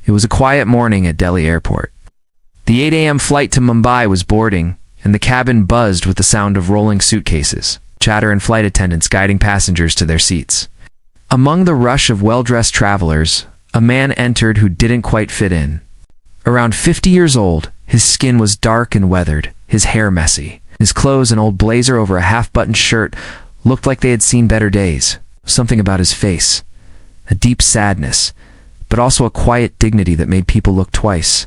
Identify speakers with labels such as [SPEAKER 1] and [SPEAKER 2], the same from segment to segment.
[SPEAKER 1] It was a quiet morning at Delhi Airport. The 8 a.m. flight to Mumbai was boarding, and the cabin buzzed with the sound of rolling suitcases, chatter, and flight attendants guiding passengers to their seats. Among the rush of well-dressed travelers, a man entered who didn't quite fit in. Around 50 years old, his skin was dark and weathered, his hair messy. His clothes, an old blazer over a half-buttoned shirt, looked like they had seen better days. Something about his face, a deep sadness, but also a quiet dignity that made people look twice.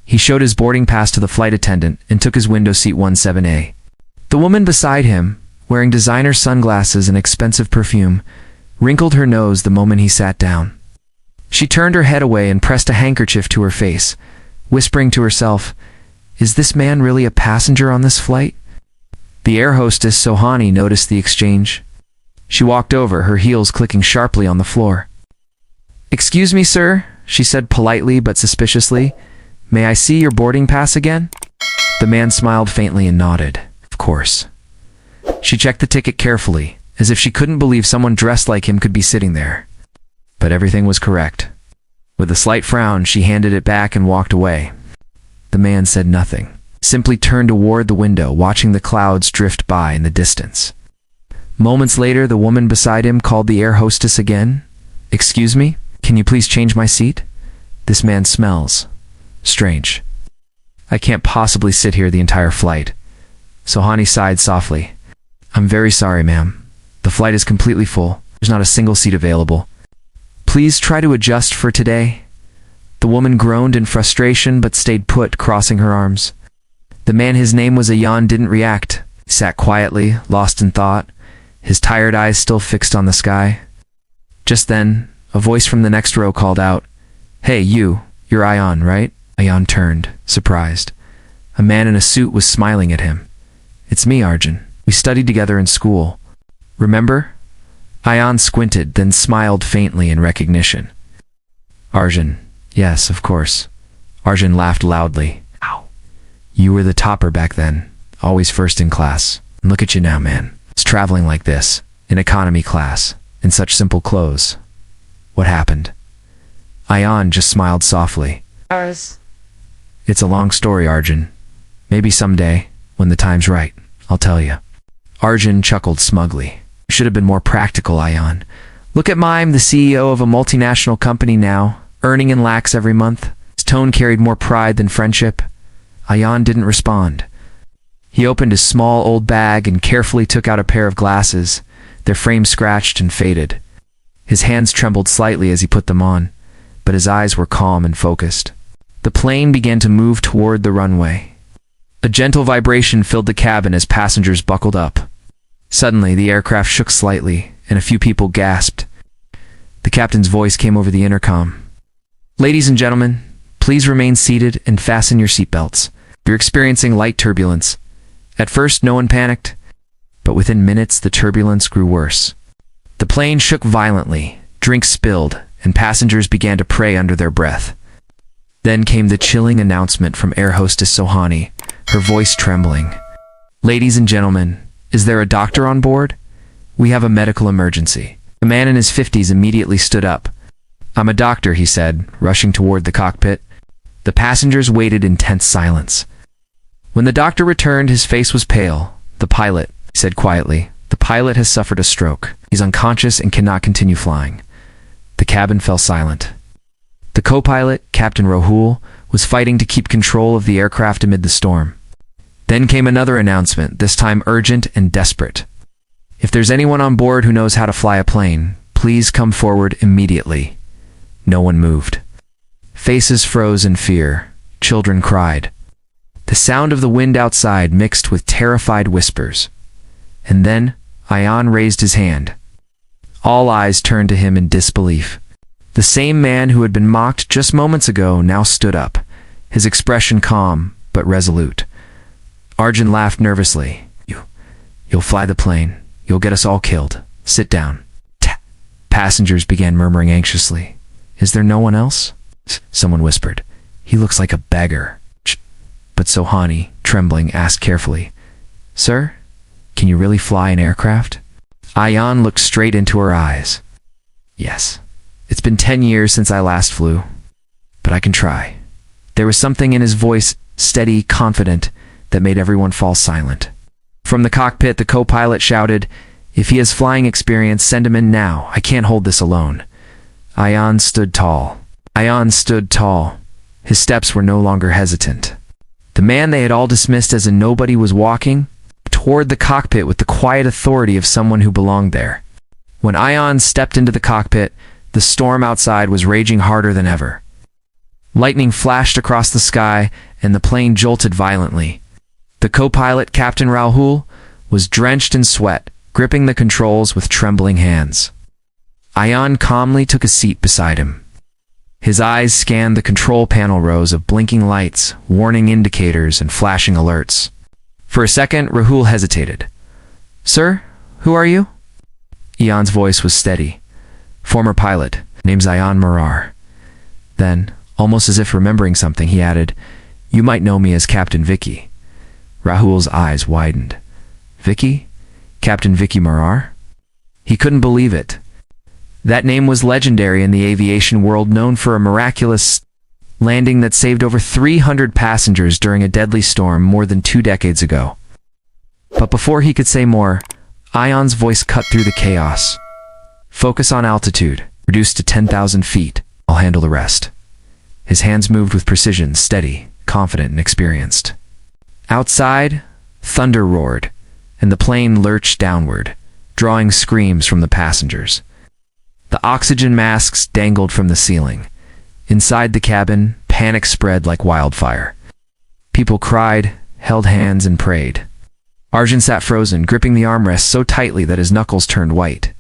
[SPEAKER 1] He showed his boarding pass to the flight attendant and took his window seat 17A. The woman beside him, wearing designer sunglasses and expensive perfume, wrinkled her nose the moment he sat down. She turned her head away and pressed a handkerchief to her face, whispering to herself, "Is this man really a passenger on this flight?" The air hostess Sohani noticed the exchange. She walked over, her heels clicking sharply on the floor. "Excuse me, sir," she said politely but suspiciously. "May I see your boarding pass again?" The man smiled faintly and nodded. Of course. She checked the ticket carefully, as if she couldn't believe someone dressed like him could be sitting there. But everything was correct. With a slight frown, she handed it back and walked away. The man said nothing, simply turned toward the window, watching the clouds drift by in the distance. Moments later, the woman beside him called the air hostess again. "Excuse me, can you please change my seat? This man smells strange. I can't possibly sit here the entire flight." Sohani sighed softly. "I'm very sorry, ma'am. The flight is completely full. There's not a single seat available. Please try to adjust for today." The woman groaned in frustration but stayed put, crossing her arms. The man, his name was Ayan, didn't react. He sat quietly, lost in thought, his tired eyes still fixed on the sky. Just then, a voice from the next row called out, "Hey, you're Ayan, right?" Ayan turned, surprised. A man in a suit was smiling at him. "It's me, Arjun. We studied together in school. Remember?" Ayan squinted, then smiled faintly in recognition. "Arjun, yes, of course." Arjun laughed loudly. "Ow. You were the topper back then, always first in class. And look at you now, man. It's traveling like this, in economy class, in such simple clothes. What happened?" Ayan just smiled softly. "It's a long story, Arjun. Maybe someday, when the time's right, I'll tell you." Arjun chuckled smugly. "Should have been more practical, Ayan. Look at I'm the CEO of a multinational company now, earning in lakhs every month." His tone carried more pride than friendship. Ayan didn't respond. He opened his small old bag and carefully took out a pair of glasses, their frames scratched and faded. His hands trembled slightly as he put them on, but his eyes were calm and focused. The plane began to move toward the runway. A gentle vibration filled the cabin as passengers buckled up. Suddenly, the aircraft shook slightly, and a few people gasped. The captain's voice came over the intercom. "Ladies and gentlemen, please remain seated and fasten your seatbelts. You're experiencing light turbulence." At first, no one panicked, but within minutes, the turbulence grew worse. The plane shook violently, drinks spilled, and passengers began to pray under their breath. Then came the chilling announcement from air hostess Sohani, her voice trembling. "Ladies and gentlemen, is there a doctor on board? We have a medical emergency." A man in his 50s immediately stood up. "I'm a doctor," he said, rushing toward the cockpit. The passengers waited in tense silence. When the doctor returned, his face was pale. "The pilot," he said quietly. "The pilot has suffered a stroke. He's unconscious and cannot continue flying." The cabin fell silent. The co-pilot, Captain Rahul, was fighting to keep control of the aircraft amid the storm. Then came another announcement, this time urgent and desperate. "If there's anyone on board who knows how to fly a plane, please come forward immediately." No one moved. Faces froze in fear. Children cried. The sound of the wind outside mixed with terrified whispers. And then, Ayan raised his hand. All eyes turned to him in disbelief. The same man who had been mocked just moments ago now stood up, his expression calm but resolute. Arjun laughed nervously. You'll fly the plane. You'll get us all killed. Sit down." Passengers began murmuring anxiously. "Is there no one else?" Someone whispered. "He looks like a beggar." But Sohani, trembling, asked carefully, "Sir, can you really fly an aircraft?" Ayan looked straight into her eyes. "Yes. It's been 10 years since I last flew. but I can try." There was something in his voice, steady, confident, that made everyone fall silent. From the cockpit, the co-pilot shouted, "If he has flying experience, send him in now. I can't hold this alone." Ion stood tall. His steps were no longer hesitant. The man they had all dismissed as a nobody was walking toward the cockpit with the quiet authority of someone who belonged there. When Ion stepped into the cockpit, the storm outside was raging harder than ever. Lightning flashed across the sky, and the plane jolted violently. The co-pilot, Captain Rahul, was drenched in sweat, gripping the controls with trembling hands. Ion calmly took a seat beside him. His eyes scanned the control panel rows of blinking lights, warning indicators, and flashing alerts. For a second, Rahul hesitated. "Sir, who are you?" Ion's voice was steady. "Former pilot. Name's Ion Marar." Then, almost as if remembering something, he added, "You might know me as Captain Vicky." Rahul's eyes widened. "Vicky? Captain Vicky Marar?" He couldn't believe it. That name was legendary in the aviation world, known for a miraculous landing that saved over 300 passengers during a deadly storm more than 2 decades ago. But before he could say more, Ion's voice cut through the chaos. "Focus on altitude. Reduced to 10,000 feet. I'll handle the rest." His hands moved with precision, steady, confident, and experienced. Outside, thunder roared, and the plane lurched downward, drawing screams from the passengers. The oxygen masks dangled from the ceiling. Inside the cabin, panic spread like wildfire. People cried, held hands, and prayed. Arjun sat frozen, gripping the armrest so tightly that his knuckles turned white.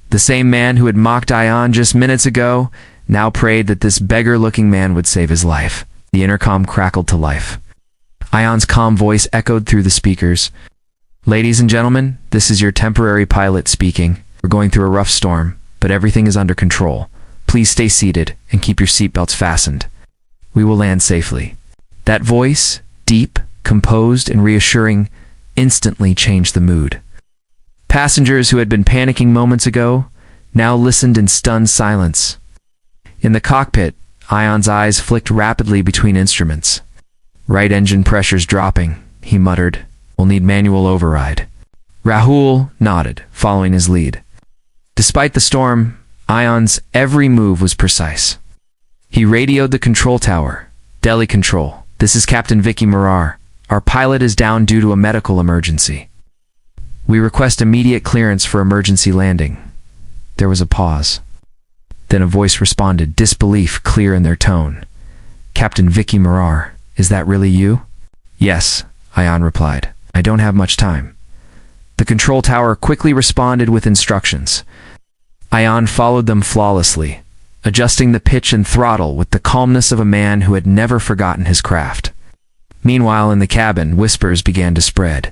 [SPEAKER 1] The same man who had mocked Ion just minutes ago now prayed that this beggar-looking man would save his life. The intercom crackled to life. Ion's calm voice echoed through the speakers. "Ladies and gentlemen, this is your temporary pilot speaking. We're going through a rough storm, but everything is under control. Please stay seated and keep your seatbelts fastened. We will land safely." That voice, deep, composed, and reassuring, instantly changed the mood. Passengers who had been panicking moments ago now listened in stunned silence. In the cockpit, Ion's eyes flicked rapidly between instruments. "Right engine pressure's dropping," he muttered. "We'll need manual override." Rahul nodded, following his lead. Despite the storm, Ion's every move was precise. He radioed the control tower. "Delhi Control, this is Captain Vicky Marar. Our pilot is down due to a medical emergency. We request immediate clearance for emergency landing." There was a pause. Then a voice responded, disbelief clear in their tone. "Captain Vicky Marar, is that really you?" "Yes," Ion replied. "I don't have much time." The control tower quickly responded with instructions. Ion followed them flawlessly, adjusting the pitch and throttle with the calmness of a man who had never forgotten his craft. Meanwhile, in the cabin, whispers began to spread.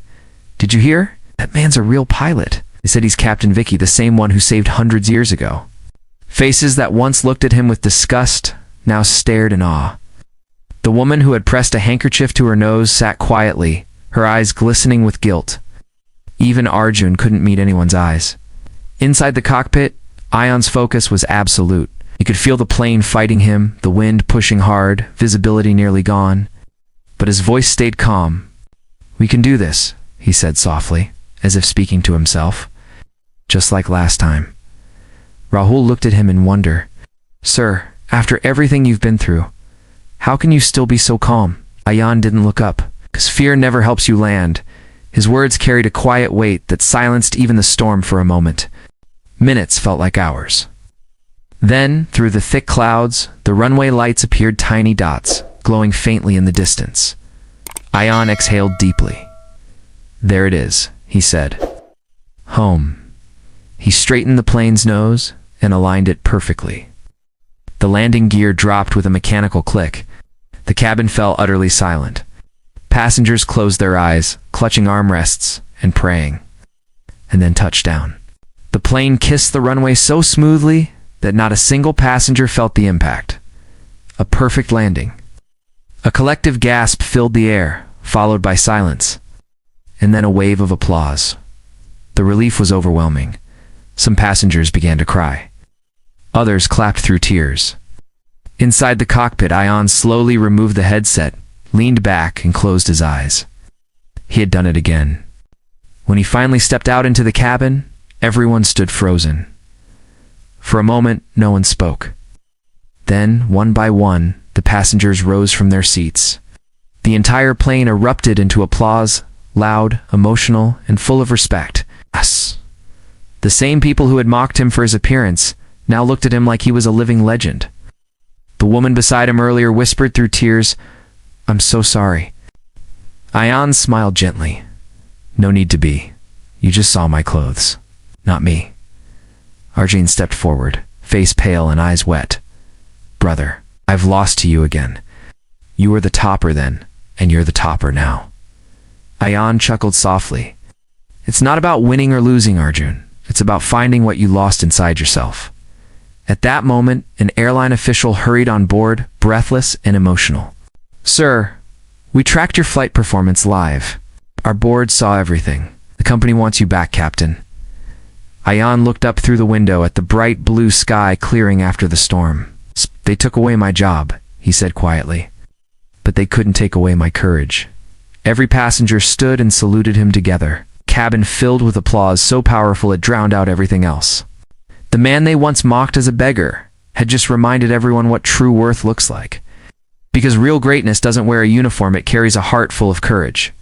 [SPEAKER 1] "Did you hear? That man's a real pilot. They said he's Captain Vicky, the same one who saved hundreds years ago." Faces that once looked at him with disgust now stared in awe. The woman who had pressed a handkerchief to her nose sat quietly, her eyes glistening with guilt. Even Arjun couldn't meet anyone's eyes. Inside the cockpit, Ion's focus was absolute. He could feel the plane fighting him, the wind pushing hard, visibility nearly gone. But his voice stayed calm. "We can do this," he said softly, as if speaking to himself. "Just like last time." Rahul looked at him in wonder. "Sir, after everything you've been through, how can you still be so calm?" Ion didn't look up, because fear never helps you land. His words carried a quiet weight that silenced even the storm for a moment. Minutes felt like hours. Then, through the thick clouds, the runway lights appeared, tiny dots, glowing faintly in the distance. Ion exhaled deeply. "There it is," he said. "Home." He straightened the plane's nose and aligned it perfectly. The landing gear dropped with a mechanical click. The cabin fell utterly silent. Passengers closed their eyes, clutching armrests and praying. And then touchdown. The plane kissed the runway so smoothly that not a single passenger felt the impact. A perfect landing. A collective gasp filled the air, followed by silence, and then a wave of applause. The relief was overwhelming. Some passengers began to cry. Others clapped through tears. Inside the cockpit, Ion slowly removed the headset, leaned back, and closed his eyes. He had done it again. When he finally stepped out into the cabin, everyone stood frozen. For a moment, no one spoke. Then, one by one, the passengers rose from their seats. The entire plane erupted into applause, loud, emotional, and full of respect. Yes. The same people who had mocked him for his appearance now looked at him like he was a living legend. The woman beside him earlier whispered through tears, "I'm so sorry." Ion smiled gently. "No need to be. You just saw my clothes, not me." Arjun stepped forward, face pale and eyes wet. "Brother, I've lost to you again. You were the topper then, and you're the topper now." Ion chuckled softly. "It's not about winning or losing, Arjun. It's about finding what you lost inside yourself." At that moment, an airline official hurried on board, breathless and emotional. "Sir, we tracked your flight performance live. Our board saw everything. The company wants you back, Captain." Ion looked up through the window at the bright blue sky clearing after the storm. "They took away my job," he said quietly. "But they couldn't take away my courage." Every passenger stood and saluted him together. Cabin filled with applause so powerful it drowned out everything else. The man they once mocked as a beggar had just reminded everyone what true worth looks like. Because real greatness doesn't wear a uniform, it carries a heart full of courage.